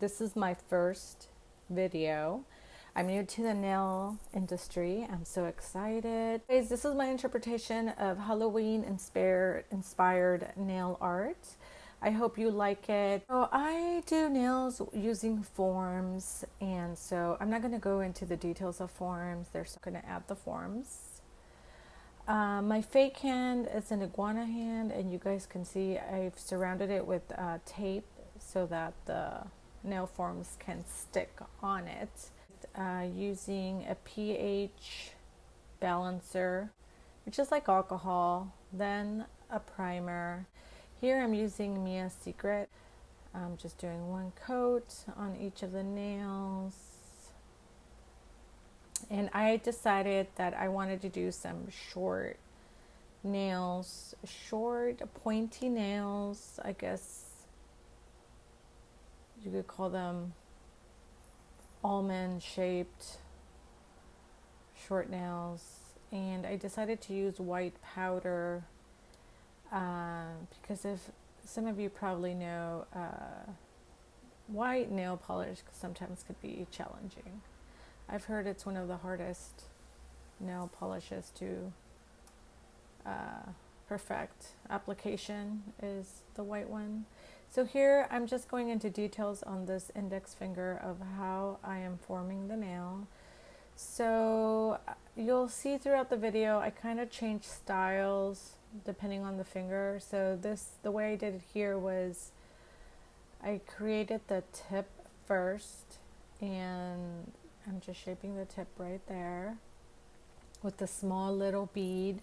This is my first video. I'm new to the nail industry. I'm so excited. Guys, this is my interpretation of Halloween inspired nail art. I hope you like it. So I do nails using forms, and so I'm not going to go into the details of forms. They're going to add the forms. My fake hand is an iguana hand, and you guys can see I've surrounded it with tape so that the nail forms can stick on it. Using a pH balancer, which is like alcohol, then a primer. Here I'm using Mia's Secret. I'm just doing one coat on each of the nails. And I decided that I wanted to do some short nails, short pointy nails, I guess you could call them almond shaped short nails. And I decided to use white powder because if some of you probably know, white nail polish sometimes could be challenging. I've heard it's one of the hardest nail polishes to perfect. Application is the white one. So here I'm just going into details on this index finger of how I am forming the nail. So you'll see throughout the video I kind of change styles depending on the finger. So the way I did it here was I created the tip first, and I'm just shaping the tip right there with the small little bead.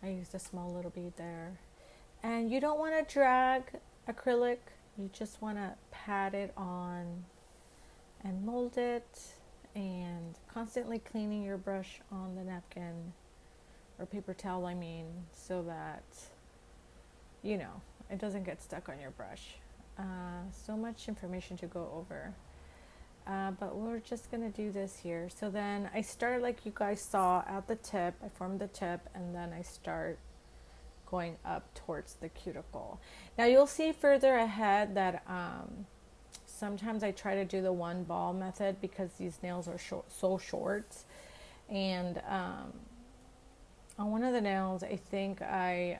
I used a small little bead there. And you don't want to drag acrylic, you just want to pat it on and mold it, and constantly cleaning your brush on the napkin or paper towel, I mean, so that you know it doesn't get stuck on your brush. So much information to go over, but we're just gonna do this here. So then I start like you guys saw at the tip. I formed the tip, and then I start going up towards the cuticle. Now you'll see further ahead that sometimes I try to do the one ball method because these nails are so short. And on one of the nails, I think I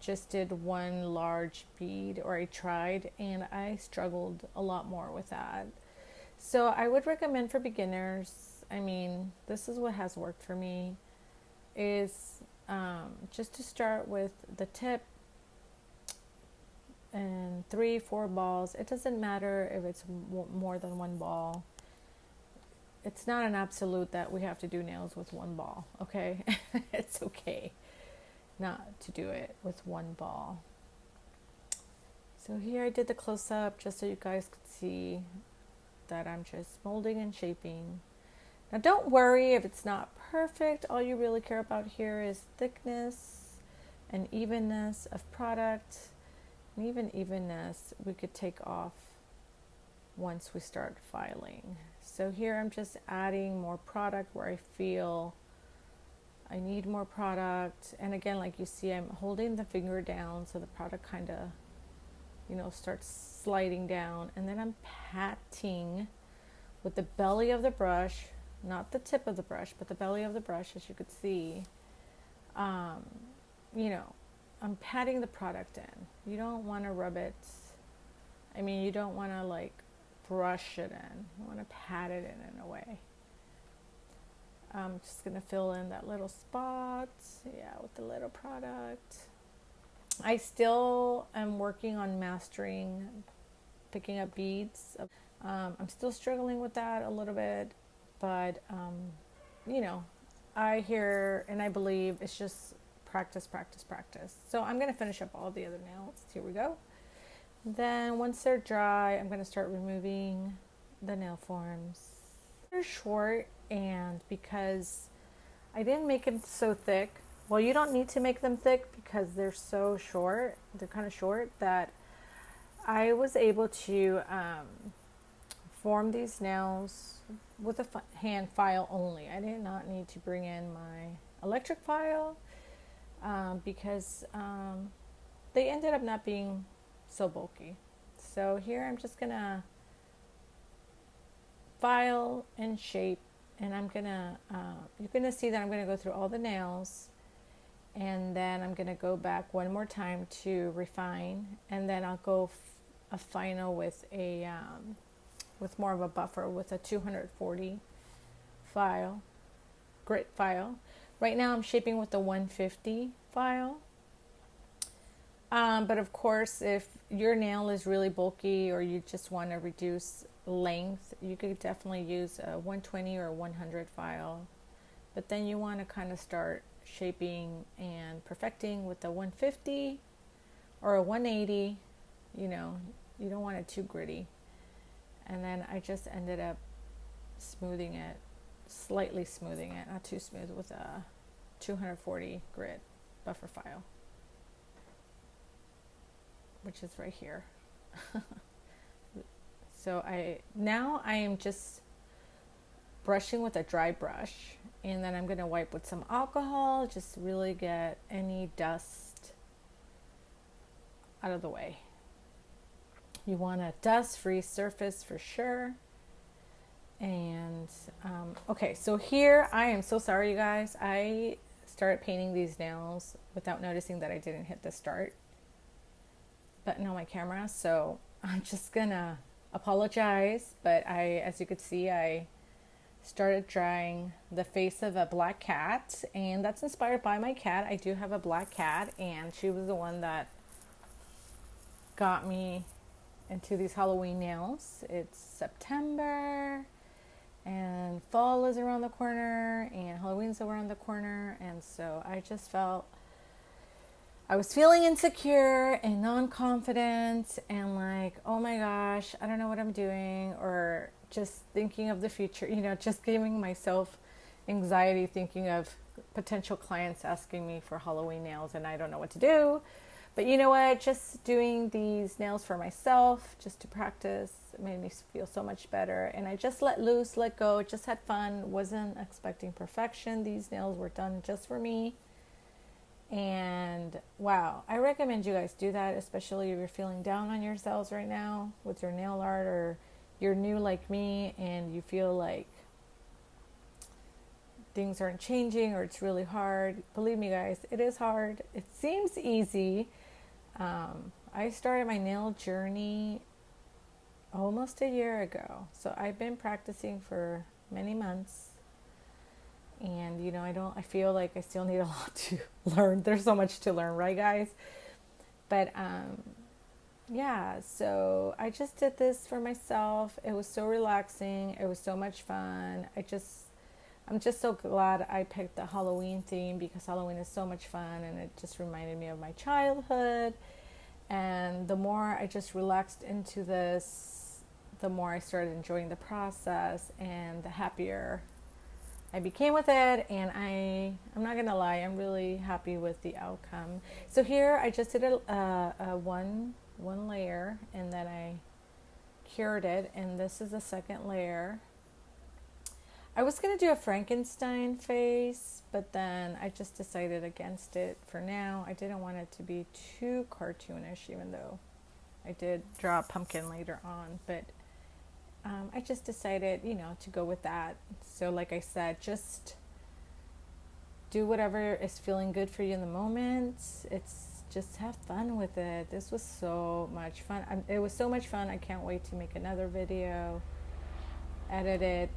just did one large bead, or I tried, and I struggled a lot more with that. So I would recommend for beginners, I mean, this is what has worked for me, is just to start with the tip and 3-4 balls. It doesn't matter if it's more than one ball. It's not an absolute that we have to do nails with one ball, okay? It's okay not to do it with one ball. So here I did the close-up just so you guys could see that I'm just molding and shaping. Now don't worry if it's not perfect. All you really care about here is thickness and evenness of product. And even evenness we could take off once we start filing. So here I'm just adding more product where I feel I need more product. And again, like you see, I'm holding the finger down so the product kind of, you know, starts sliding down. And then I'm patting with the belly of the brush, not the tip of the brush, but the belly of the brush, as you could see. You know, I'm patting the product in. You don't want to rub it. I mean, you don't want to like brush it in. You want to pat it in a way. I'm just going to fill in that little spot, yeah, with the little product. I still am working on mastering picking up beads. I'm still struggling with that a little bit, but you know, I hear and I believe it's just practice, practice, practice. So I'm going to finish up all the other nails. Here we go. Then once they're dry, I'm going to start removing the nail forms. They're short, and because I didn't make them so thick, well, you don't need to make them thick because they're so short. They're kind of short that I was able to form these nails with a hand file only. I did not need to bring in my electric file because they ended up not being so bulky. So here I'm just gonna file and shape, and I'm gonna you're gonna see that I'm gonna go through all the nails, and then I'm gonna go back one more time to refine, and then I'll go a final with a with more of a buffer with a 240 file, grit file. Right now I'm shaping with the 150 file. But of course, if your nail is really bulky or you just want to reduce length, you could definitely use a 120 or 100 file. But then you want to kind of start shaping and perfecting with the 150 or a 180. You know, you don't want it too gritty. And then I just ended up smoothing it, slightly smoothing it, not too smooth, with a 240 grit buffer file, which is right here. So I am just brushing with a dry brush, and then I'm going to wipe with some alcohol, just really get any dust out of the way. You want a dust-free surface for sure. And okay, so here, I am so sorry, you guys. I started painting these nails without noticing that I didn't hit the start button on my camera. So I'm just gonna apologize, but as you could see, I started drawing the face of a black cat, and that's inspired by my cat. I do have a black cat, and she was the one that got me into these Halloween nails. It's September, and fall is around the corner, and Halloween's around the corner, and so I just felt I was feeling insecure and non-confident and like, oh my gosh, I don't know what I'm doing, or just thinking of the future, just giving myself anxiety thinking of potential clients asking me for Halloween nails, and I don't know what to do. But you know what, just doing these nails for myself, just to practice, made me feel so much better. And I just let loose, let go, just had fun, wasn't expecting perfection. These nails were done just for me. And wow, I recommend you guys do that, especially if you're feeling down on yourselves right now with your nail art, or you're new like me and you feel like things aren't changing or it's really hard. Believe me, guys, it is hard. It seems easy. I started my nail journey almost a year ago. So I've been practicing for many months. And, I feel like I still need a lot to learn. There's so much to learn, right, guys? But, yeah, so I just did this for myself. It was so relaxing. It was so much fun. I'm just so glad I picked the Halloween theme, because Halloween is so much fun, and it just reminded me of my childhood. And the more I just relaxed into this, the more I started enjoying the process, and the happier I became with it. And I'm not gonna lie, I'm really happy with the outcome. So here I just did a one layer, and then I cured it, and this is the second layer. I was going to do a Frankenstein face, but then I just decided against it for now. I didn't want it to be too cartoonish, even though I did draw a pumpkin later on. But I just decided, to go with that. So like I said, just do whatever is feeling good for you in the moment. It's just have fun with it. This was so much fun. It was so much fun. I can't wait to make another video, edit it,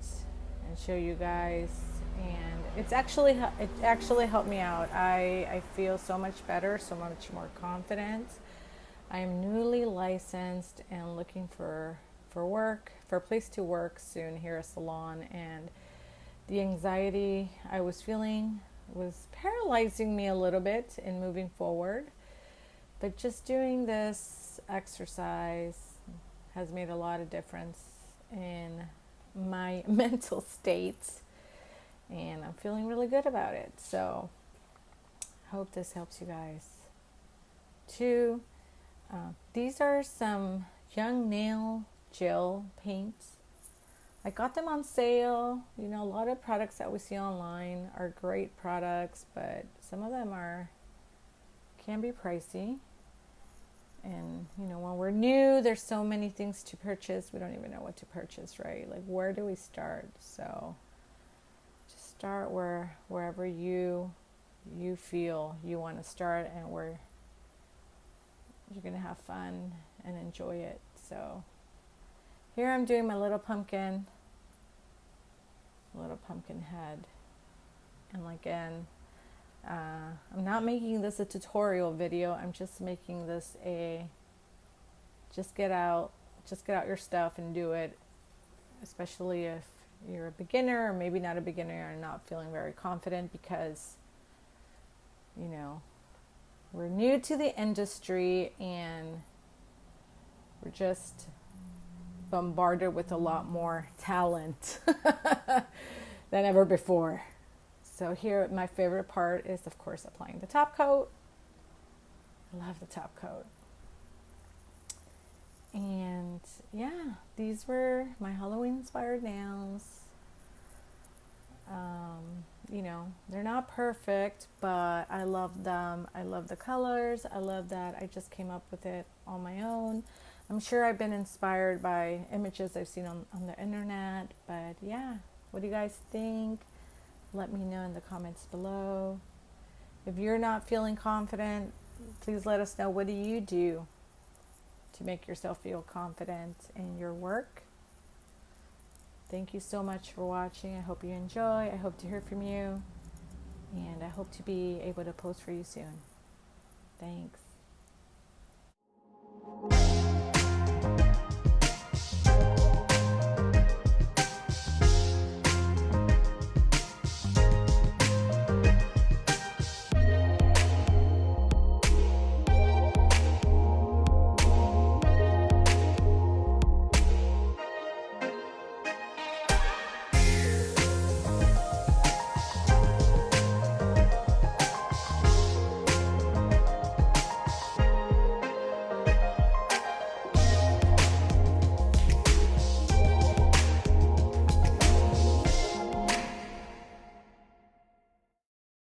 and show you guys. And it actually helped me out. I feel so much better, so much more confident. I am newly licensed and looking for a place to work soon here at a salon, and the anxiety I was feeling was paralyzing me a little bit in moving forward. But just doing this exercise has made a lot of difference in my mental state, and I'm feeling really good about it. So I hope this helps you guys too. These are some young nail gel paints. I got them on sale. A lot of products that we see online are great products, but some of them can be pricey. And, you know, when we're new, there's so many things to purchase. We don't even know what to purchase, right? Like, where do we start? So just start wherever you feel you want to start, and where you're going to have fun and enjoy it. So here I'm doing my little pumpkin head. And again, I'm not making this a tutorial video. I'm just making this just get out your stuff and do it, especially if you're a beginner, or maybe not a beginner and not feeling very confident, because, you know, we're new to the industry and we're just bombarded with a lot more talent than ever before. So here, my favorite part is, of course, applying the top coat. I love the top coat. And yeah, these were my Halloween inspired nails. You know, they're not perfect, but I love them. I love the colors. I love that I just came up with it on my own. I'm sure I've been inspired by images I've seen on the internet, but yeah, what do you guys think? Let me know in the comments below. If you're not feeling confident, please let us know. What do you do to make yourself feel confident in your work? Thank you so much for watching. I hope you enjoy. I hope to hear from you. And I hope to be able to post for you soon. Thanks.